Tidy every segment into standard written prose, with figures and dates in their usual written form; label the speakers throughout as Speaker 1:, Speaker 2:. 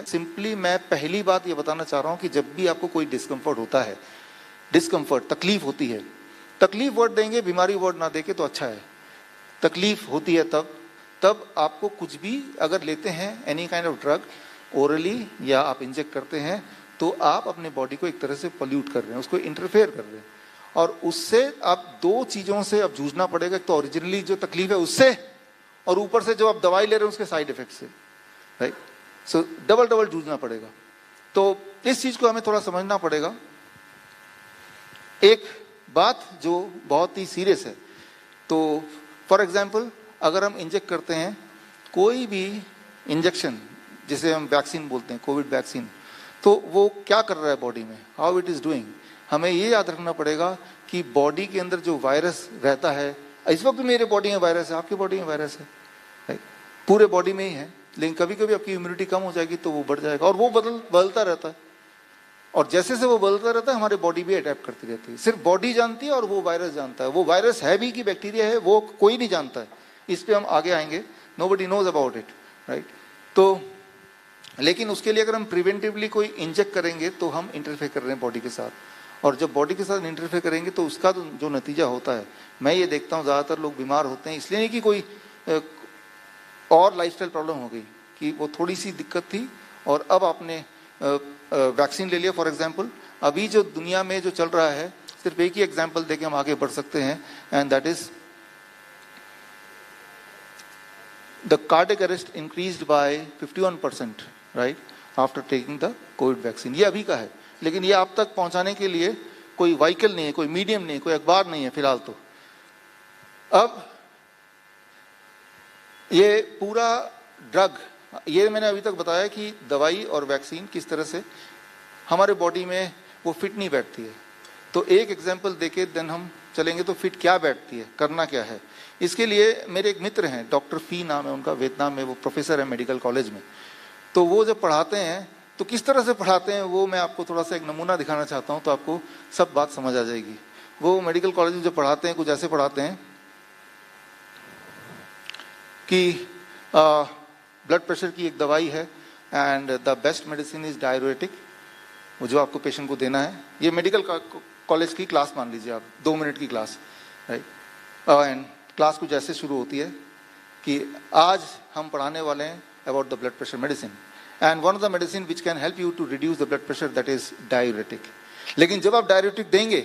Speaker 1: Simply मैं पहली बात ये बताना चाह रहा हूँ कि जब भी आपको कोई डिस्कम्फर्ट होता है, डिस्कम्फर्ट तकलीफ होती है, तकलीफ वर्ड देंगे, बीमारी वर्ड ना देके तो अच्छा है। तकलीफ होती है तब आपको कुछ भी अगर लेते हैं any kind of drug orally या आप इंजेक्ट करते हैं तो आप अपने बॉडी को एक तरह से पोल्यूट कर रहे हैं, उसको इंटरफेयर कर रहे हैं, और उससे आप दो चीज़ों से अब जूझना पड़ेगा। एक तो ओरिजिनली जो तकलीफ है उससे, और ऊपर से जो आप दवाई ले रहे हैं उसके साइड इफेक्ट से, राइट। सो डबल जूझना पड़ेगा। तो इस चीज़ को हमें थोड़ा समझना पड़ेगा। एक बात जो बहुत ही सीरियस है, तो फॉर एग्जाम्पल अगर हम इंजेक्ट करते हैं कोई भी इंजेक्शन, जिसे हम वैक्सीन बोलते हैं, कोविड वैक्सीन, तो वो क्या कर रहा है बॉडी में, हाउ इट इज़ डूइंग। हमें ये याद रखना पड़ेगा कि बॉडी के अंदर जो वायरस रहता है, इस वक्त भी मेरे बॉडी में वायरस है, आपकी बॉडी में वायरस है, राइट, पूरे बॉडी में ही है, लेकिन कभी कभी आपकी इम्यूनिटी कम हो जाएगी तो वो बढ़ जाएगा, और वो बदलता रहता है, और जैसे जैसे वो बदलता रहता है हमारी बॉडी भी अडेप्ट करती रहती है। सिर्फ बॉडी जानती है और वो वायरस जानता है, वो वायरस है भी कि बैक्टीरिया है वो कोई नहीं जानता है। इस पे हम आगे आएंगे, nobody knows about it, right. तो लेकिन उसके लिए अगर हम प्रिवेंटिवली कोई इंजेक्ट करेंगे तो हम इंटरफेयर कर रहे हैं बॉडी के साथ, और जब बॉडी के साथ इंटरफेयर करेंगे तो उसका तो जो नतीजा होता है, मैं ये देखता हूँ ज़्यादातर लोग बीमार होते हैं इसलिए नहीं कि कोई और लाइफस्टाइल प्रॉब्लम हो गई, कि वो थोड़ी सी दिक्कत थी और अब आपने वैक्सीन ले लिया। फॉर एग्जांपल अभी जो दुनिया में जो चल रहा है, सिर्फ एक ही एग्जांपल देके हम आगे बढ़ सकते हैं, and that is the cardiac arrest increased by 51%, right, after taking the Covid vaccine. ये अभी का है, लेकिन ये आप तक पहुंचाने के लिए कोई व्हीकल नहीं है, कोई मीडियम नहीं है, कोई अखबार नहीं है फिलहाल। तो अब ये पूरा ड्रग, ये मैंने अभी तक बताया कि दवाई और वैक्सीन किस तरह से हमारे बॉडी में वो फिट नहीं बैठती है। तो एक एग्जांपल देके देन हम चलेंगे, तो फिट क्या बैठती है, करना क्या है। इसके लिए मेरे एक मित्र हैं, डॉक्टर फी नाम है उनका, वियतनाम में वो प्रोफेसर है मेडिकल कॉलेज में। तो वो जब पढ़ाते हैं तो किस तरह से पढ़ाते हैं वो मैं आपको थोड़ा सा एक नमूना दिखाना चाहता हूँ, तो आपको सब बात समझ आ जाएगी। वो मेडिकल कॉलेज में जो पढ़ाते हैं कुछ ऐसे पढ़ाते हैं कि ब्लड प्रेशर की एक दवाई है and the best medicine is diuretic, वो जो आपको पेशेंट को देना है। ये मेडिकल कॉलेज की क्लास मान लीजिए आप, 2 मिनट की क्लास, राइट। एंड क्लास कुछ ऐसे शुरू होती है कि आज हम पढ़ाने वाले हैं about the blood pressure medicine, and one of the medicine which can help you to reduce the blood pressure, that is diuretic. लेकिन जब आप डाययूरेटिक देंगे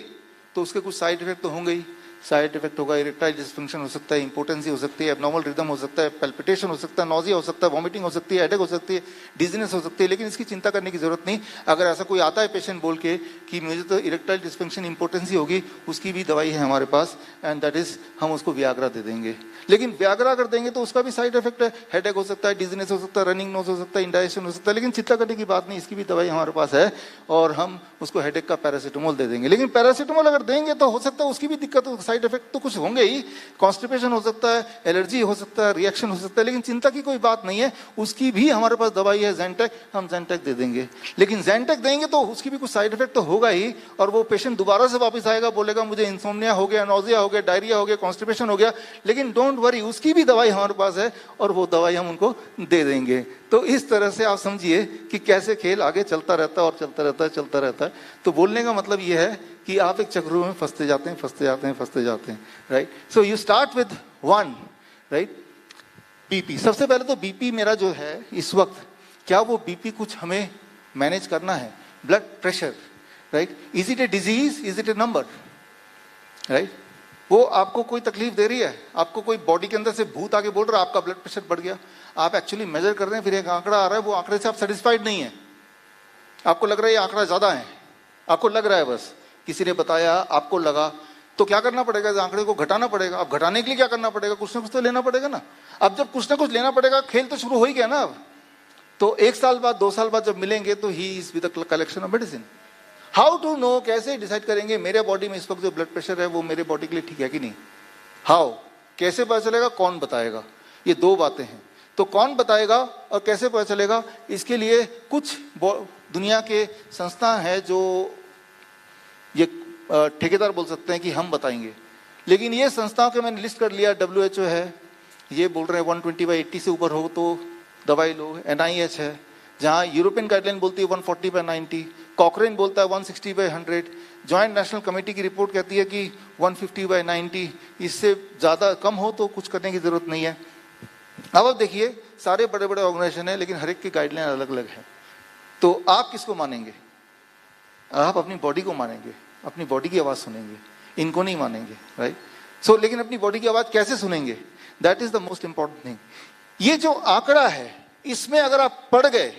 Speaker 1: तो उसके कुछ साइड इफेक्ट तो होंगे ही। साइड इफेक्ट होगा, इरेक्टाइल डिसफंक्शन हो सकता है, इंपोर्टेंसी हो सकती है, एबनॉर्मल रिदम हो सकता है, पैल्पिटेशन हो सकता है, नॉजिया हो सकता है, वॉमिटिंग हो सकती है, हेडेक हो सकती है, डिजीनेस हो सकती है। लेकिन इसकी चिंता करने की जरूरत नहीं। अगर ऐसा कोई आता है पेशेंट बोल के कि मुझे तो इरेक्टाइल डिसफंक्शन इंपोर्टेंसी होगी, उसकी भी दवाई है हमारे पास, एंड दैट इज हम उसको वियाग्रा दे देंगे। लेकिन वियाग्रा अगर देंगे तो उसका भी साइड इफेक्ट है, हेडेक हो सकता है, डिजीनेस हो सकता है, रनिंग नोज हो सकता है, इंडाइजेशन हो सकता है। लेकिन चिंता करने की बात नहीं, इसकी भी दवाई हमारे पास है और हम उसको हेडेक का पैरासीटामोल दे देंगे। लेकिन पैरासीटामोल अगर देंगे तो हो सकता है उसकी भी दिक्कत, साइड इफेक्ट तो कुछ होंगे ही, कॉन्स्टिपेशन हो सकता है, एलर्जी हो सकता है, रिएक्शन हो सकता है। लेकिन चिंता की कोई बात नहीं है, उसकी भी हमारे पास दवाई है ज़ेंटेक, हम ज़ेंटेक दे देंगे। लेकिन ज़ेंटेक देंगे तो उसकी भी कुछ साइड इफेक्ट तो होगा ही, और वो पेशेंट दोबारा से वापस आएगा, बोलेगा मुझे इंसोम्निया हो गया, नोजिया हो गया, डायरिया हो गया, कॉन्स्टिपेशन हो गया। लेकिन डोंट वरी, उसकी भी दवाई हमारे पास है और वो दवाई हम उनको दे देंगे। तो इस तरह से आप समझिए कि कैसे खेल आगे चलता रहता है और चलता रहता है, चलता रहता है। तो बोलने का मतलब ये है कि आप एक चक्रों में फंसते जाते हैं, फंसते जाते हैं, फंसते जाते हैं, right. So you start with 1, right, BP. सबसे पहले तो बीपी मेरा जो है इस वक्त, क्या वो बीपी कुछ हमें मैनेज करना है? Blood pressure, right, is it a disease, is it A number, right. वो आपको कोई तकलीफ दे रही है, आपको कोई बॉडी के अंदर से भूत आके बोल रहा है आपका ब्लड प्रेशर बढ़ गया, आप एक्चुअली मेजर कर रहे हैं, फिर एक आंकड़ा आ रहा है, वो आंकड़े से आप सेटिस्फाइड नहीं है, आपको लग रहा है ये आंकड़ा ज्यादा है, आपको लग रहा है, बस किसी ने बताया, आपको लगा, तो क्या करना पड़ेगा? इस आंकड़े को घटाना पड़ेगा। अब घटाने के लिए क्या करना पड़ेगा? कुछ ना कुछ तो लेना पड़ेगा ना। अब जब कुछ ना कुछ लेना पड़ेगा, खेल तो शुरू हो ही गया ना। अब तो 1 साल बाद, 2 साल बाद जब मिलेंगे तो he is with the collection of medicine. How to know, कैसे डिसाइड करेंगे मेरे बॉडी में इस वक्त जो ब्लड प्रेशर है वो मेरे बॉडी के लिए ठीक है कि नहीं? हाउ, कैसे पता चलेगा, कौन बताएगा? ये 2 बातें हैं। तो कौन बताएगा और कैसे पता चलेगा, इसके लिए कुछ दुनिया के संस्था है जो ये ठेकेदार बोल सकते हैं कि हम बताएंगे। लेकिन ये संस्थाओं के मैंने लिस्ट कर लिया, WHO है, ये बोल रहे हैं 120/80 से ऊपर हो तो दवाई लो, NIH है, जहां यूरोपियन गाइडलाइन बोलती है 140/90, कॉकरेन बोलता है 160/100, जॉइंट नेशनल कमेटी की रिपोर्ट कहती है कि 150/90, इससे ज़्यादा कम हो तो कुछ करने की ज़रूरत नहीं है। अब देखिए सारे बड़े बड़े ऑर्गेनाइजेशन है, लेकिन हर एक की गाइडलाइन अलग अलग है। तो आप किसको मानेंगे? आप अपनी बॉडी को मानेंगे, अपनी बॉडी की आवाज़ सुनेंगे, इनको नहीं मानेंगे, राइट? सो लेकिन अपनी बॉडी की आवाज़ कैसे सुनेंगे? That is the most important thing. ये जो आंकड़ा है, इसमें अगर आप पड़ गए,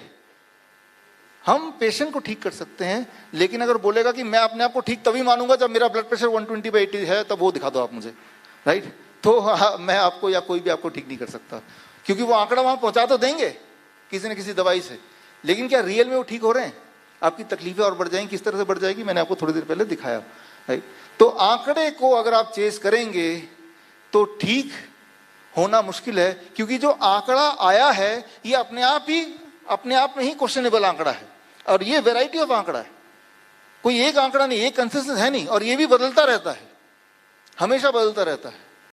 Speaker 1: हम पेशेंट को ठीक कर सकते हैं, लेकिन अगर बोलेगा कि मैं अपने आप को ठीक तभी मानूंगा जब मेरा ब्लड प्रेशर 120/80 है, तब वो दिखा दो आप मुझे, राइट? तो मैं आपको या कोई भी आपको ठीक नहीं कर सकता, क्योंकि वो आंकड़ा वहां पहुंचा तो देंगे किसी न किसी दवाई से, लेकिन क्या रियल में वो ठीक हो रहे हैं? आपकी तकलीफें और बढ़ जाएंगी। किस तरह से बढ़ जाएगी, मैंने आपको थोड़ी देर पहले दिखाया, राइट? तो आंकड़े को अगर आप चेस करेंगे तो ठीक होना मुश्किल है, क्योंकि जो आंकड़ा आया है ये अपने आप में ही क्वेश्चनेबल आंकड़ा है, और ये वैरायटी ऑफ आंकड़ा है, कोई एक आंकड़ा नहीं, एक कंसिस्टेंस है नहीं, और ये भी बदलता रहता है, हमेशा बदलता रहता है।